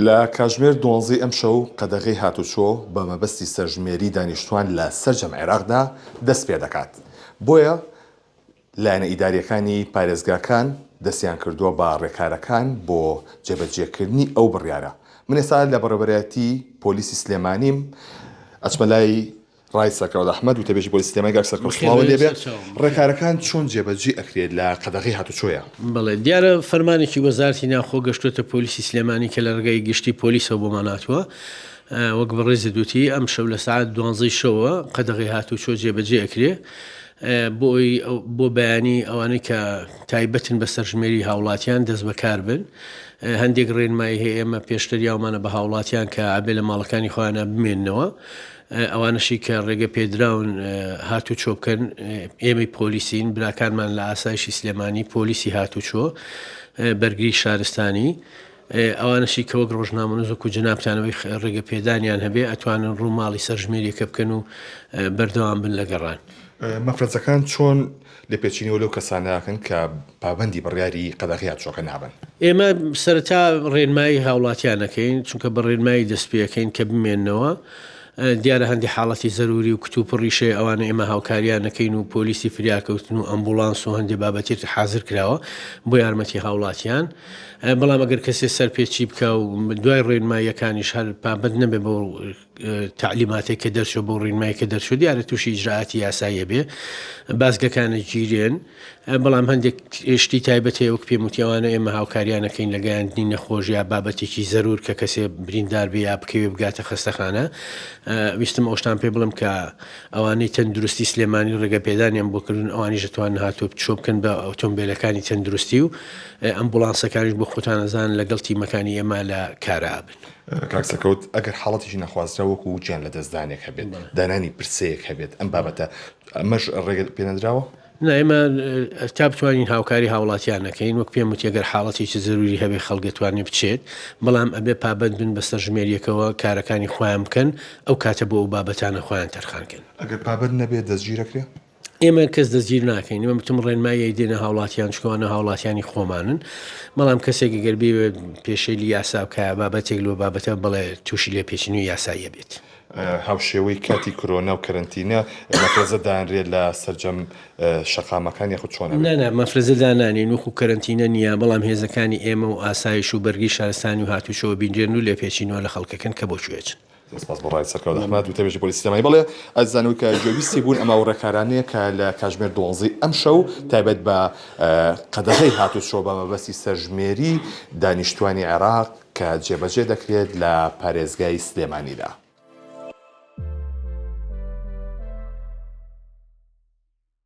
لە کاتژمێر 12 ئەم شەو قەدەغەی هاتوچۆ بە مەبەستی سەرژمێری دانیشتوان لە سەرجەم عێراقدا دەست پێ دەکات. بۆیە لایەنە ئیداریەکانی پارێزگاکان دەستیان کردووە بە ڕێکارەکان بۆ جێبەجێکردنی ئەو بڕیارە. من ئێستا لە بەڕێوەبەرەتی پۆلیسی سلێمانیم ئەچمە لای ڕای سەرکەوت ئەحمەد و تەبێژی پۆلیس سلێمانی گاک سەرکەوت سڵاوە لێبێ. ڕێکارەکان چۆن جێبەجێ ئەکرێت لە قەدەغەی هاتوچۆیە؟ بڵێ دیارە فەرمانێکی وەزارەتی ناوخۆ گەشتوتە پۆلیسی سلێمانی کە لە ڕێگەی گشتی پۆلیسەوە بۆمان هاتووە. وەک بەڕێزت دوتی ئەم شەو لە ساعت 12 شەوە قەدەغەی هاتوچۆ جێبەجێ ئەکرێ بۆ بەیانی ئەوانەی کە تایبەتن بە سەرژمێری هاوڵاتیان دەست بەکار بن. هەندێک ڕێنمایی هەیە ئێمە پێشتریاومانە بە هاوڵاتیان کە ئابێ لە ماڵەکانی خۆیانە بمێننەوە. ئەوانەشی کە ڕێگە پێدراون هاتوچۆ بکەن ئێمەی پۆلیسین براکانمان لە ئاسایشی سلێمانی پۆلیسی هاتوچۆ بەرگری شارستانی ئەوانەشی کە وەک ڕۆژنامەنووس وەکو جنابتانەوەی ڕێگە پێدانیان هەبێ ئەتوانن ڕووماڵی سەرژمێریەکە بکەن و بەردەوام بن لە گەڕان. مەفرەجەکان چۆن لە پێچینەوە لەو کەسانەکەن کە پابەندی بڕیاری قەدەغەی هاتوچۆکە نابن؟ ئێمە سەرەتا ڕێنمایی هاوڵاتیانەکەین چونکە بە ڕێنمایی دەست پێەکەین کە بمێننەوە. دیارە هەندی حاڵەتی زەروری و کتوپڕیشێ ئەوانە ئێمە هاوکاریان نەکەین و پۆلیسی فریاکەوتن و ئەمبوڵانس و هەندێک بابەتێت حازر کراوە بۆ یارمەتی هاوڵاتیان. بەڵام ئەگەر کەسێ سەرپێچی بکە و دوای ڕێنماییەکانیش هەر پابەت نەبێ بۆ تعلیماتێک کە دەرچۆ بۆ ڕێنمایی کە دەرچۆ دیارە تووشی ئیجراعاتی یاساییە بێ بازگەکانە گیرێن. بەڵام هەندێک شتی تایبەت هەیە وەک پێم وتیەوانە ئێمە هاوکاریانەکەین لە گەیاندنی نەخۆش یا بابەتێکی زەرور کە کەسێ بریندار بێ یا بکەوێ بگاتە خستەخانە. ویستم ئەوشتان پێ بڵم کە ئەوانەی تەندروستی سلێمانی ڕێگە پێدانیان بۆکردن ئەوانیش دەتوانن هاتووە چۆ بکەن بە ئۆتۆمبیلەکانی تەندروستی و ئەمبوڵانسەکانیش بۆ خۆتانەزان لەگەڵ تیمەکانی ئێمە لە کارابن. کاکسەکەوت ئەگەر حاڵەتیشی نەخوازرا وەکو گیان لە دەستدانێک هەبێت دانانی پرسەیەک هەبێت ئەم بابەتە ئەمەش ڕێگە پێنەدراوە؟ ئێمە تا بتوانین هاوکاری هاوڵاتیان نەکەین وەک پێم وتی ئەگەر حاڵەتێکی زەروری هەبێ خەڵگەتوانێ بچێت بەڵام ئەبێ پابەت بن بە سەرژمێریەکەوە کارەکانی خۆیان بکەن ئەو کاتە بۆ ئەو بابەتانە خۆیان تەرخانکەن. ئەگەر پابەت نەبێت دەستگیرەکرێ؟ ئێمە کەس دەستگیر ناکەین. ئێمە بتم ڕێنمایی دێنە هاوڵاتیان چکەوانە هاوڵاتیانی خۆمانن بەڵام کەسێکی گەربی پێشەیلی یاسا بکە بابەتێک لۆ بابەتە بڵێ تووشی لێ پێچینی یاساییە بێت. هاوشێوەی کاتی کۆرۆنا و کەرنتینە مەفرەزە دانرێت لە سەرجەم شەقامەکان یاخود چۆنە؟ نە مەفرەزە دانانین وەکو کەرنتینە نییە بەڵام هێزەکانی ئێمە و ئاسایش و بەرگی شارستانی و هاتوچۆوە بینجێن و لێ پێچینەوە لە خەڵکەکەن کە بۆ کوێچن. سپاس بۆ ڕای سەرکەوت ئەحمەد و تەبێژی پۆلیسی سلێمانی. بەڵێ ئەزانوی کە گوێویستی بوون ئەمە ڕێکارانەیە کە لە کاتژمێر 12 ئەم شەو تایبەت بە قەدەغەی هاتوچۆ بە مەبەستی سەرژمێری دانیشتوانی عێراق کە جێبەجێ دەکرێت لە پارێزگای سلێمانیدا.